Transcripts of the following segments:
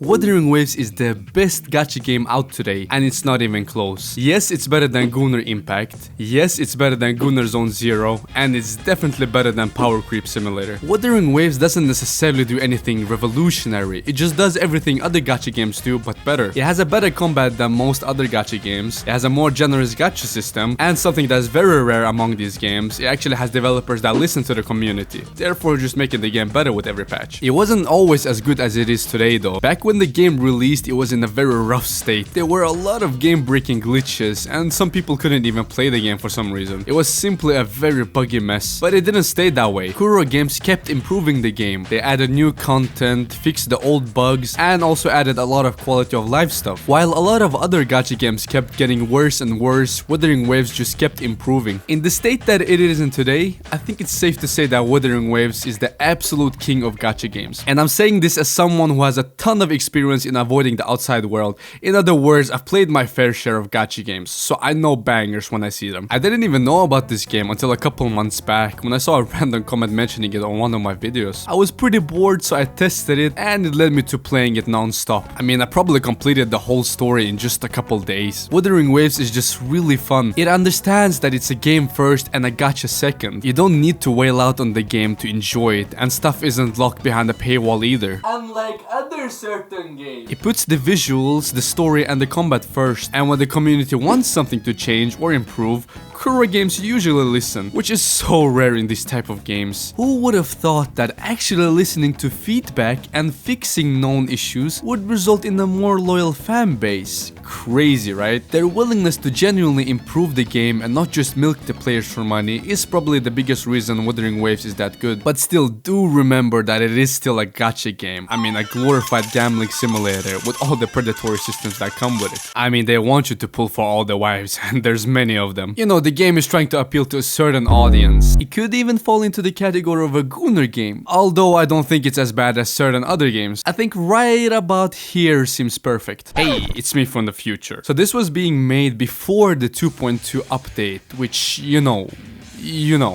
Wuthering Waves is the best gacha game out today, and it's not even close. Yes, it's better than Gunner Impact. Yes, it's better than Gunner Zone Zero, and it's definitely better than Power Creep Simulator. Wuthering Waves doesn't necessarily do anything revolutionary. It just does everything other gacha games do, but better. It has a better combat than most other gacha games. It has a more generous gacha system, and something that's very rare among these games, it actually has developers that listen to the community, therefore just making the game better with every patch. It wasn't always as good as it is today though. Back when the game released, it was in a very rough state. There were a lot of game-breaking glitches, and some people couldn't even play the game for some reason. It was simply a very buggy mess, but it didn't stay that way. Kuro Games kept improving the game. They added new content, fixed the old bugs, and also added a lot of quality of life stuff. While a lot of other gacha games kept getting worse and worse, Wuthering Waves just kept improving. In the state that it is in today, I think it's safe to say that Wuthering Waves is the absolute king of gacha games. And I'm saying this as someone who has a ton of experience in avoiding the outside world. In other words, I've played my fair share of gacha games, so I know bangers when I see them. I didn't even know about this game until a couple months back when I saw a random comment mentioning it on one of my videos. I was pretty bored, so I tested it, and it led me to playing it non-stop. I mean, I probably completed the whole story in just a couple days. Wuthering Waves is just really fun. It understands that it's a game first and a gacha second. You don't need to wail out on the game to enjoy it, and stuff isn't locked behind a paywall either. Unlike other certain games. It puts the visuals, the story, and the combat first, and when the community wants something to change or improve, Kuro Games usually listen, which is so rare in this type of games. Who would have thought that actually listening to feedback and fixing known issues would result in a more loyal fan base? Crazy, right? Their willingness to genuinely improve the game and not just milk the players for money is probably the biggest reason Wuthering Waves is that good. But still, do remember that it is still a gacha game. I mean, a glorified gambling simulator with all the predatory systems that come with it. I mean, they want you to pull for all the wives, and there's many of them. You know, the game is trying to appeal to a certain audience. It could even fall into the category of a Gunner game, although I don't think it's as bad as certain other games. I think right about here seems perfect. Hey, it's me from the future. So this was being made before the 2.2 update, which, you know,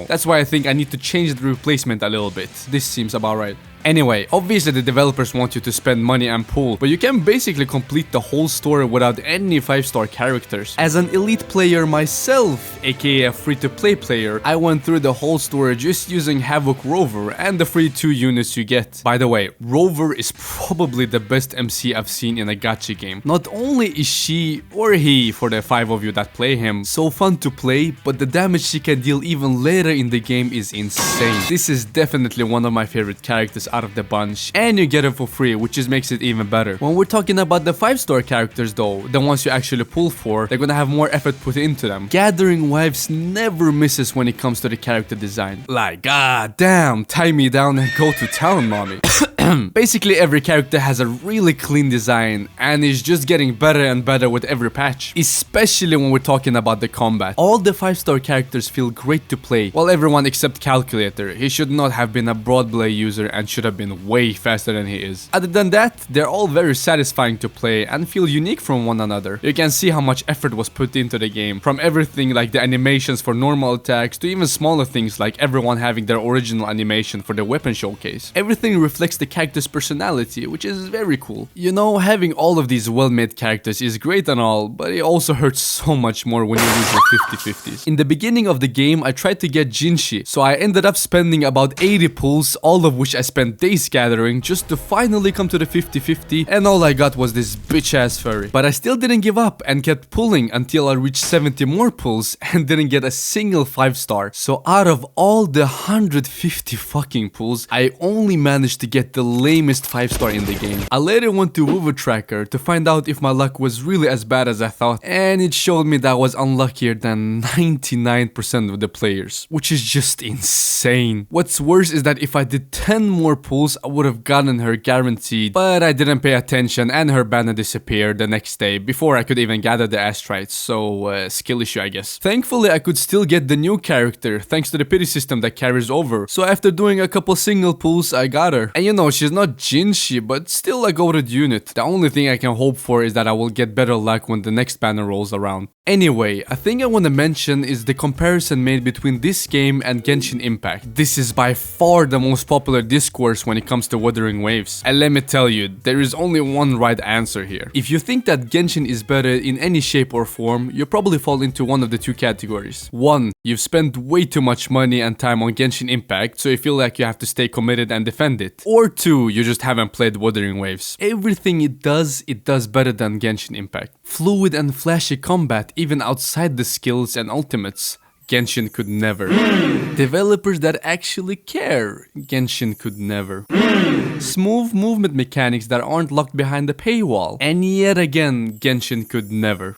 that's why I think I need to change the replacement a little bit. This seems about right. Anyway, obviously the developers want you to spend money and pull, but you can basically complete the whole story without any 5-star characters. As an elite player myself, aka a free-to-play player, I went through the whole story just using Havoc Rover and the free 2 units you get. By the way, Rover is probably the best MC I've seen in a gacha game. Not only is she, or he, for the 5 of you that play him, so fun to play, but the damage she can deal even later in the game is insane. This is definitely one of my favorite characters out of the bunch, and you get it for free, which just makes it even better. When we're talking about the 5-star characters though, the ones you actually pull for, they're gonna have more effort put into them. Gathering Wives never misses when it comes to the character design. Like, god damn, tie me down and go to town, mommy. Basically every character has a really clean design and is just getting better and better with every patch, especially when we're talking about the combat. All the 5-star characters feel great to play, while everyone except Calculator. He should not have been a Broadblade user and should have been way faster than he is. Other than that, they're all very satisfying to play and feel unique from one another. You can see how much effort was put into the game, from everything like the animations for normal attacks to even smaller things like everyone having their original animation for the weapon showcase. Everything reflects the character's personality, which is very cool. You know, having all of these well-made characters is great and all, but it also hurts so much more when you lose your 50/50s. In the beginning of the game, I tried to get Genshin, so I ended up spending about 80 pulls, all of which I spent days gathering just to finally come to the 50/50, and all I got was this bitch-ass furry. But I still didn't give up and kept pulling until I reached 70 more pulls and didn't get a single 5-star. So out of all the 150 fucking pulls, I only managed to get the lamest 5-star in the game. I later went to Woover Tracker to find out if my luck was really as bad as I thought, and it showed me that I was unluckier than 99% of the players, which is just insane. What's worse is that if I did 10 more pulls, I would have gotten her guaranteed, but I didn't pay attention and her banner disappeared the next day before I could even gather the astrites, so skill issue I guess. Thankfully I could still get the new character thanks to the pity system that carries over, so after doing a couple single pulls I got her. And you know, she's not Jinshi, but still a goated unit. The only thing I can hope for is that I will get better luck when the next banner rolls around. Anyway, a thing I want to mention is the comparison made between this game and Genshin Impact. This is by far the most popular discourse when it comes to Wuthering Waves. And let me tell you, there is only one right answer here. If you think that Genshin is better in any shape or form, you probably fall into one of the two categories. 1. You've spent way too much money and time on Genshin Impact, so you feel like you have to stay committed and defend it. Or 2. You just haven't played Wuthering Waves. Everything it does better than Genshin Impact. Fluid and flashy combat, even outside the skills and ultimates. Genshin could never. Developers that actually care. Genshin could never. Smooth movement mechanics that aren't locked behind the paywall. And yet again, Genshin could never.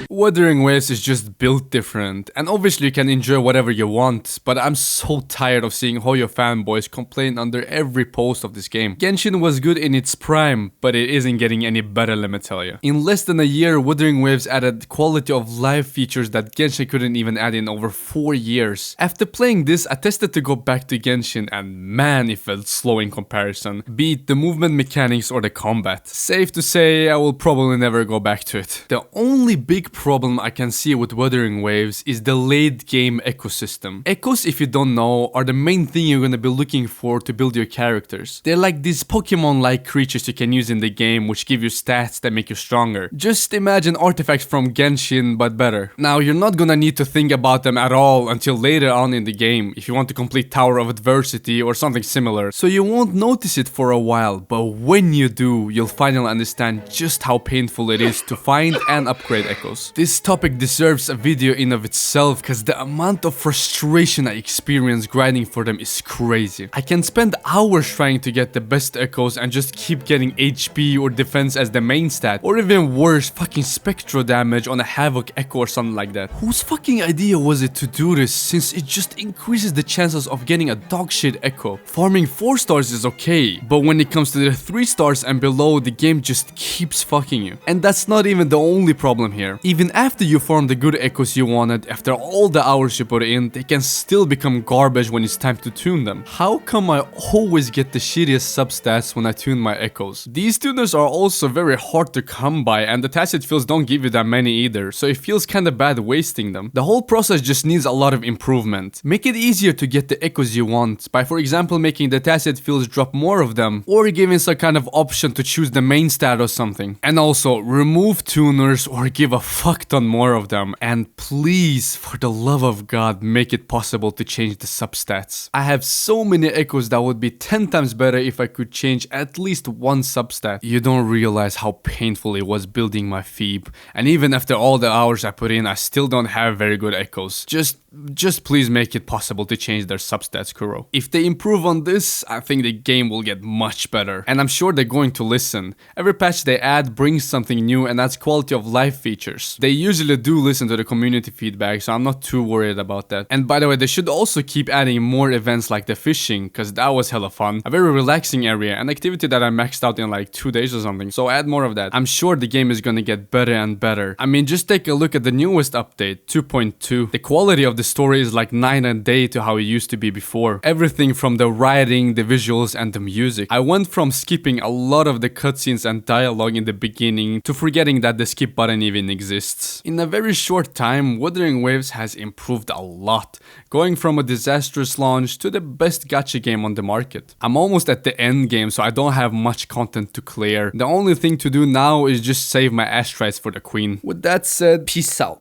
Wuthering Waves is just built different, and obviously you can enjoy whatever you want, but I'm so tired of seeing Hoyo fanboys complain under every post of this game. Genshin was good in its prime, but it isn't getting any better, let me tell you. In less than a year, Wuthering Waves added quality of life features that Genshin couldn't even add in over 4 years. After playing this, I tested to go back to Genshin, and man, it felt slow in comparison, be it the movement mechanics or the combat. Safe to say, I will probably never go back to it. The only big problem I can see with Wuthering Waves is the late game ecosystem. Echos, if you don't know, are the main thing you're gonna be looking for to build your characters. They're like these Pokemon-like creatures you can use in the game which give you stats that make you stronger. Just imagine artifacts from Genshin but better. Now you're not gonna need to think about them at all until later on in the game if you want to complete Tower of Adversity or something similar. So you won't notice it for a while, but when you do, you'll finally understand just how painful it is to find and upgrade Echos. This topic deserves a video in of itself because the amount of frustration I experience grinding for them is crazy. I can spend hours trying to get the best Echoes and just keep getting HP or defense as the main stat, or even worse, fucking spectral damage on a Havoc Echo or something like that. Whose fucking idea was it to do this, since it just increases the chances of getting a dogshit Echo? Farming 4 stars is okay, but when it comes to the 3 stars and below, the game just keeps fucking you. And that's not even the only problem here. Even after you farm the good Echoes you wanted, after all the hours you put in, they can still become garbage when it's time to tune them. How come I always get the shittiest substats when I tune my Echoes? These tuners are also very hard to come by, and the tacit fills don't give you that many either, so it feels kinda bad wasting them. The whole process just needs a lot of improvement. Make it easier to get the Echoes you want, by for example making the tacit fills drop more of them, or giving some kind of option to choose the main stat or something. And also, remove tuners or give a fuck ton more of them, and please, for the love of God, make it possible to change the substats. I have so many Echoes that would be 10 times better if I could change at least one substat. You don't realize how painful it was building my Phoebe, and even after all the hours I put in, I still don't have very good Echoes. Just please make it possible to change their substats, Kuro. If they improve on this, I think the game will get much better, and I'm sure they're going to listen. Every patch they add brings something new and adds quality of life features. They usually do listen to the community feedback, so I'm not too worried about that. And by the way, they should also keep adding more events like the fishing, cause that was hella fun. A very relaxing area, an activity that I maxed out in like 2 days or something, so add more of that. I'm sure the game is gonna get better and better. I mean, just take a look at the newest update, 2.2. The quality of the story is like night and day to how it used to be before. Everything from the writing, the visuals, and the music. I went from skipping a lot of the cutscenes and dialogue in the beginning to forgetting that the skip button even exists. In a very short time, Wuthering Waves has improved a lot, going from a disastrous launch to the best gacha game on the market. I'm almost at the end game, so I don't have much content to clear. The only thing to do now is just save my ash tries for the queen. With that said, peace out.